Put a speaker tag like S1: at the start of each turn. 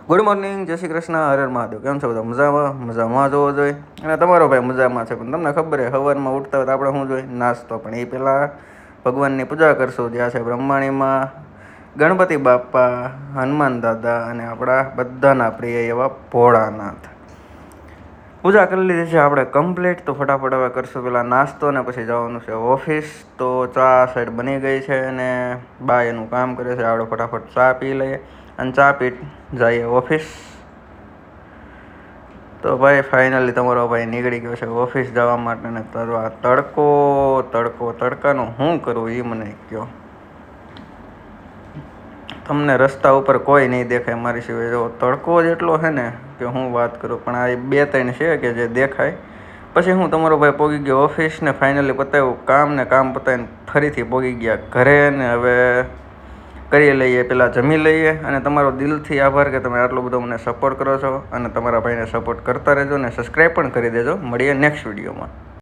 S1: Good morning, જય શ્રી કૃષ્ણ, હર હર મહાદેવ. કેમ છો બધા? મજામાં જોવો જોઈએ. અને તમારો ભાઈ મજામાં છે. પણ તમને ખબર છે સવારમાં ઉઠતા હોય તો આપણે શું જોઈએ? નાસ્તો. પણ એ પહેલાં ભગવાનની પૂજા કરશું, જ્યાં છે બ્રહ્માણીમાં ગણપતિ બાપા, હનુમાન દાદા અને આપણા બધાના પ્રિય એવા ભોળાનાથ. પૂજા કરી લીધી છે આપણે કમ્પ્લીટ. તો ફટાફટ હવે કરશું પેલા નાસ્તો ને પછી જવાનું છે ઓફિસ. તો ચા સાઈડ બની ગઈ છે અને બા એનું કામ કરે છે. આપણે ફટાફટ ચા પી લઈએ અને ચા પી જઈએ ઓફિસ. તો ભાઈ ફાઇનલી તમારો ભાઈ નીકળી ગયો છે ઓફિસ જવા માટે. ને આ તડકાનું શું કરવું એ મને કહો. તમને રસ્તા ઉપર કોઈ નહીં દેખાય મારી સિવાય. જો તડકો જ એટલો છે ને કે હું વાત કરું. પણ આ 2-3 છે કે જે દેખાય. પછી હું તમારો ભાઈ પોગી ગયો ઓફિસ ને ફાઇનલી પતાવ્યું કામ ને કામ પતાવીને ફરીથી પોગી ગયા ઘરે. ને હવે કરી લઈએ, પહેલાં જમી લઈએ. અને તમારો દિલથી આભાર કે તમે આટલો બધો મને સપોર્ટ કરો છો અને તમારા ભાઈને સપોર્ટ કરતા રહેજો ને સબસ્ક્રાઈબ પણ કરી દેજો. મળીએ નેક્સ્ટ વિડીયોમાં.